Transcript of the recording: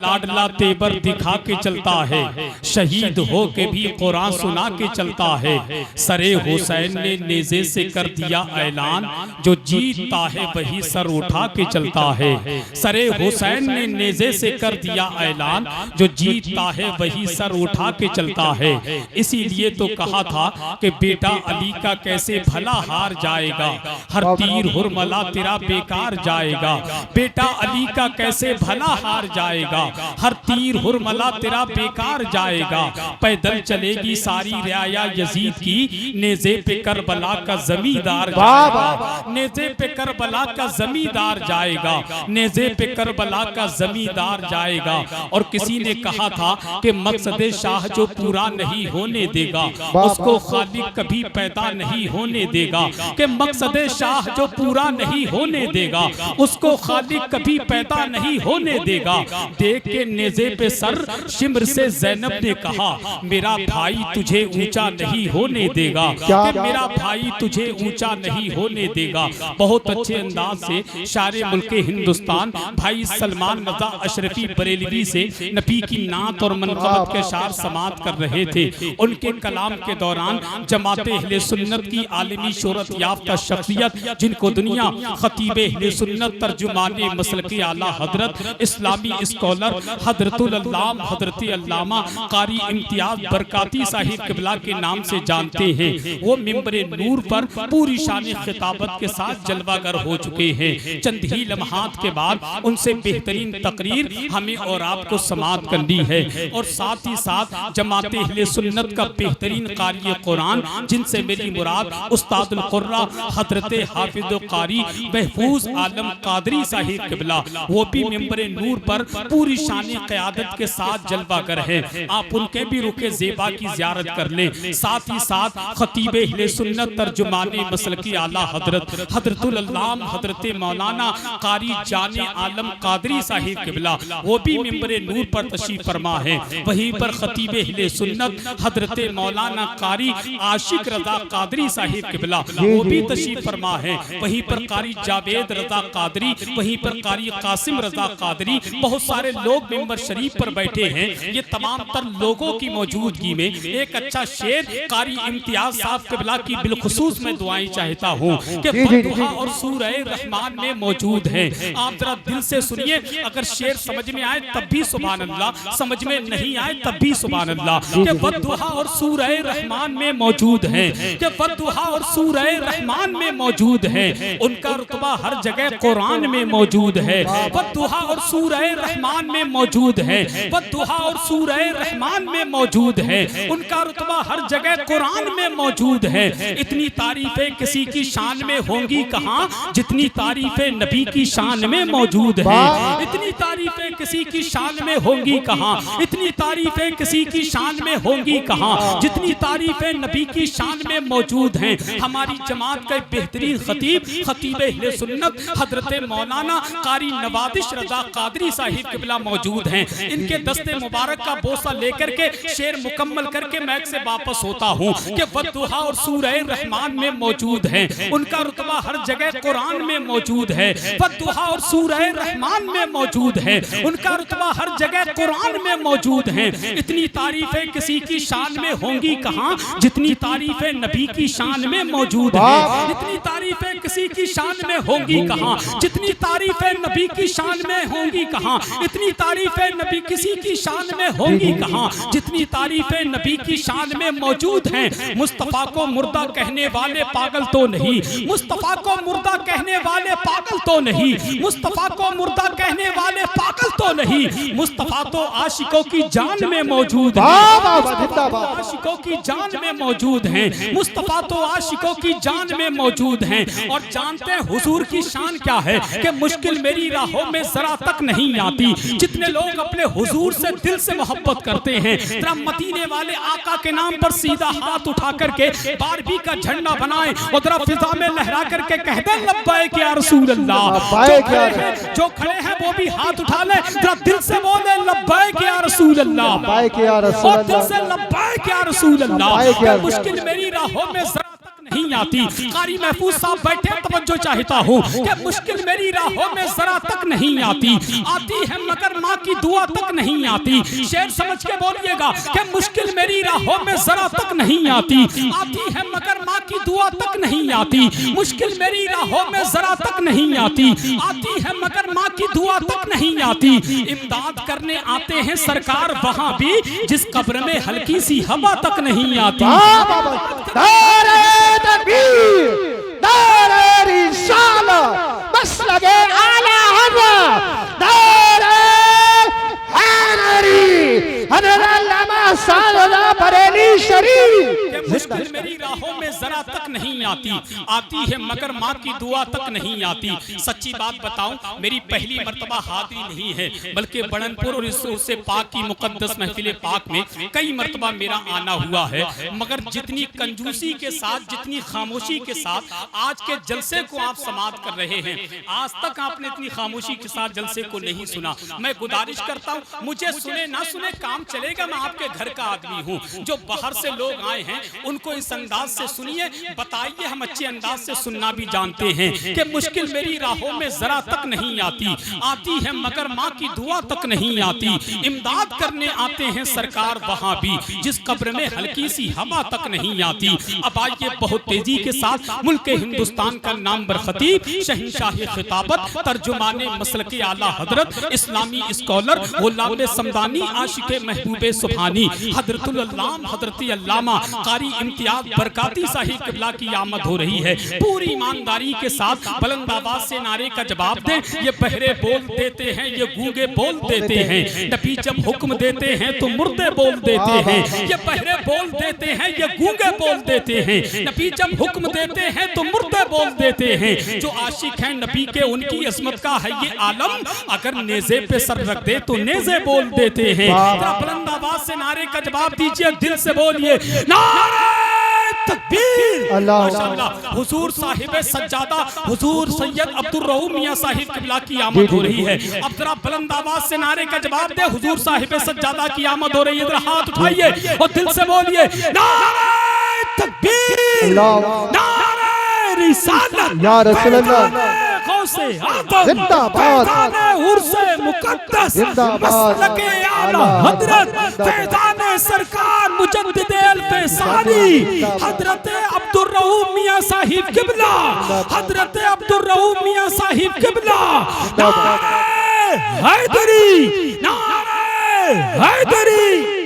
लाडला तेवर दिखा के चलता है, शहीद हो के भी कुरान सुना के चलता है। सरे हुसैन ने नेज़े से कर दिया ऐलान, जो जीतता है वही सर उठा के चलता है। सरे हुसैन ने नेज़े से कर दिया ऐलान, जो जीतता है वही सर उठा के चलता है। इसीलिए तो कहा था कि बेटा अली का कैसे भला हार जाएगा, हर तीर हुरमला तेरा बेकार जाएगा। बेटा अली का कैसे भला हार जाएगा, हर तीर हुरमला तेरा बेकार जाएगा। पैदल चलेगी सारी रियाया यजीद की, नेज़े पे करबला का जमींदार जाएगा। नेज़े पे करबला का जमींदार जाएगा, नेज़े पे करबला का जमींदार जाएगा। और किसी ने कहा था कि मकसद शाह जो पूरा नहीं होने देगा, उसको खालिक कभी पैदा नहीं होने देगा। कि मकसद शाह जो पूरा नहीं होने देगा, उसको खालिक कभी पैदा नहीं होने देगा। देख के नेज़े पे सर शिम्र से ज़ैनब ने कहा, मेरा भाई तुझे ऊंचा नहीं होने देगा, कि मेरा भाई तुझे ऊंचा नहीं होने देगा। बहुत अच्छे अंदाज से शारे मुल्के हिंदुस्तान भाई सलमान रज़ा अशरफी बरेलवी से नबी की नात और मनक़बत के शार समात कर रहे थे। उनके कलाम के दौरान जमाते अहले सुन्नत की आलमी शोहरत याफ्ता शख्सियत, जिनको दुनिया खतीब अहले सुन्नत तर्जुमाने मसलके आला हजरत इस्लामी स्कॉलर हजरतुल अल्लाम हजरत अल्लामा कारी इम्तियाज बरकाती साहिब किबला के नाम से जानते हैं, वो मिंबरे नूर पर पूरी शान खिताबत के साथ जलवागर हो चुके हैं। चंद ही लम्हात के बाद उनसे बेहतरीन तकरीर हमें और आपको समात करनी है। और साथ ही साथ जमाते अहले सुन्नत का बेहतरीन कारी कुरान, जिनसे मेरी मुराद उस्तादुल कुर्रा हजरत हाफिज़ कारी महफूज आलम कादरी साहिब किबला, वो भी मिंबरे नूर पर पूरी शान क़यादत के साथ जलवागर है। आप उनके भी रुके ज़ेबा की ज़ियारत कर लें। साथ ही साथ खतीब अहले सुन्नत तर्जुमाने मसलकी आला हजरत हजरतुल अल्लाम हजरत मौलाना कारी जाने आलम कादरी साहिब किबला, वो भी मिंबरे नूर पर तशरीफ फरमा है। वहीं पर खतीब अहले सुन्नत हजरत मौलाना कारी आशिक रज़ा कादरी साहिब किबला, वो भी तशरीफ फरमा है। वहीं पर कारी जावेद रज़ा कादरी, वहीं पर कारी कासिम रज़ा कादरी, बहुत सारे लोग मिंबर शरीफ पर बैठे हैं। ये तमाम तर लोगों की मौजूदगी में एक अच्छा शेर कारी इम्तियाज साहब किबला की बिलखुसूस मैं दुआएं चाहता हूँ कि बददुआ और सूरह रहमान में मौजूद है। आप जरा दिल से सुनिए, अगर शेर समझ में आए तब भी सुभान अल्लाह, समझ में नहीं आए तब भी सुभान अल्लाह। कि बददुआ और सूरह रहमान में मौजूद है, कि बददुआ और सूरह रहमान में मौजूद है। उनका रुतबा हर जगह कुरान में मौजूद है। बददुआ और सूरह रहमान में मौजूद है, बददुआ और सूरह रहमान में मौजूद है। उनका रुतबा हर जगह कुरान में मौजूद है। इतनी तारीफें किसी की शान में होंगी कहाँ, जितनी तारीफें नबी की शान में मौजूद है। इतनी तारीफें किसी की शान में होंगी कहाँ, इतनी तारीफें किसी की शान में होंगी कहाँ, जितनी तारीफें नबी की शान में मौजूद हैं। हमारी जमात का बेहतरीन खतीब खतीब अहले सुन्नत हजरत मौलाना कारी नवादिश रज़ा कादरी साहिब किबला मौजूद हैं। इनके दस्ते मुबारक का बोसा लेकर के शेर मुकम्मल करके मैक से वापस होता हूँ कि बददुआ और सूरह रहमान में मौजूद है। उनका रुतबा हर जगह कुरान में मौजूद है। बददुआ और सूरह रहमान में मौजूद है। उनका रुतबा हर जगह कुरान में मौजूद है। इतनी तारीफें किसी की शान में होंगी कहाँ, जितनी तारीफें नबी की शान में मौजूद है। इतनी तारीफें किसी की शान में होंगी कहाँ, जितनी तारीफें नबी की शान में होंगी कहाँ। इतनी तारीफें नबी किसी की शान में होंगी कहाँ, जितनी तारीफें नबी की शान में मौजूद हैं। मुस्तफा को मुर्दा कहने वाले पागल तो नहीं, मुस्तफा को मुर्दा कहने वाले पागल तो नहीं, मुस्तफा को मुर्दा कहने वाले पागल तो नहीं। मुस्तफा तो आशिकों की जान में मौजूद है, आशिकों की जान में मौजूद हैं। मुस्तफा तो आशिकों की जान में मौजूद हैं। और जानते हैं हुजूर की शान क्या है कि मुश्किल मेरी राहों में जरा तक नहीं आती। जितने लोग अपने हुजूर से दिल से मोहब्बत करते हैं, जरा मदीने वाले आका के नाम पर सीधा हाथ उठा करके बारबी का झंडा बनाए और जरा फिजा में लहरा करके कह दे लब्बैक या रसूल अल्लाह। जो खड़े हैं वो भी हाथ उठा ले, जरा दिल से बोले लब्बैक या रसूल अल्लाह, और दिल से लब्बैक या रसूल अल्लाह। मुश्किल मेरी राहों में जरा नहीं नहीं आती। कारी महफूज साहब बैठे, तवज्जो चाहता हूँ कि मुश्किल मेरी राहों में जरा तक नहीं आती, आती है मगर माँ की दुआ तक नहीं आती। शेर समझ के बोलिएगा कि मुश्किल मेरी राहों में जरा तक नहीं आती, आती है मगर माँ की दुआ तक नहीं आती। मुश्किल मेरी राहों में जरा तक नहीं आती, आती है मगर माँ की दुआ तक नहीं आती। इमदाद करने आते हैं सरकार वहां भी जिस कब्र में हल्की सी हवा तक नहीं आती। नारे तकबीर, नारे रिसालत, बस लगे आला हज़रत, नारे हैदरी, हज़रत अल्लामा सादत बरेली शरीफ। मुश्किल मेरी राहों में जरा तक नहीं आती, आती है मगर माँ की दुआ तक नहीं आती। सच्ची बात बताऊं, मेरी पहली मर्तबा हाजिरी नहीं है, बल्कि बड़नपुर और इससे पाक की मुकद्दस महफिल पाक में कई मर्तबा मेरा आना हुआ है। मगर जितनी कंजूसी के साथ, जितनी खामोशी के साथ आज के जलसे को आप समाप्त कर रहे हैं, आज तक आपने इतनी खामोशी के साथ जलसे को नहीं सुना। मैं गुजारिश करता हूँ, मुझे सुने ना सुने काम चलेगा, मैं आपके घर का आदमी हूँ। जो बाहर से लोग आए हैं उनको इस अंदाज से सुनिए, बताइए। हम अच्छे अंदाज से सुनना भी जानते हैं कि मुश्किल मेरी राहों में जरा तक नहीं आती, आती है मगर माँ की दुआ तक नहीं आती। इमदाद करने आते हैं सरकार वहां भी जिस कब्र में हल्की सी हवा तक नहीं आती। अब आइए बहुत तेजी के साथ मुल्क हिंदुस्तान का नाम बरखतीब, शहंशाह खिताबत, तर्जुमाने मसलके आला हजरत, इस्लामी स्कॉलर, गुलाम समदानी, आशिक महबूबे सुभानी, हजरतुल अल्लाम हजरत अल्लामा कारी इम्तियाज बरकाती साहिब किबला की आमद हो रही है। पूरी ईमानदारी के साथ बुलंद आवाज से नारे का जवाब दें। ये बहरे बोल देते हैं, ये गूंगे बोल देते हैं, नबी जब हुक्म देते हैं तो मुर्दे बोल देते हैं। ये बहरे बोल देते हैं, ये गूंगे बोल देते हैं, नबी जब हुक्म देते हैं तो मुर्दे बोल देते हैं। जो आशिक हैं नबी के, उनकी इस्मत का है ये आलम, अगर नेज़े पे सर रख दे तो नेज़े बोल देते हैं। बुलंद आवाज से नारे का जवाब दीजिए, दिल से बोलिए नारे तकबीर। माशाअल्लाह, हुजूर साहिब सज्जादा, हुजूर सैयद अब्दुल रऊफ मियां साहिब किबला की आमद हो रही है। अब जरा बुलंद आवाज से नारे का जवाब दे, हुजूर साहिब सज्जादा की आमद हो रही है। इधर हाथ उठाइए और दिल से बोलिए नारे तकबीर, नारे रिसालत, या रसूल अल्लाह जिंदाबाद, उर्से मुकद्दस, मसलके आला हजरत, फैज़ान सरकार मुजद्दिद अल-फैसानी, हजरत अब्दुल रऊफ मियां साहिब किबला, हजरत अब्दुल रऊफ मियां साहिब किबला। नारे हैदरी, नारे हैदरी।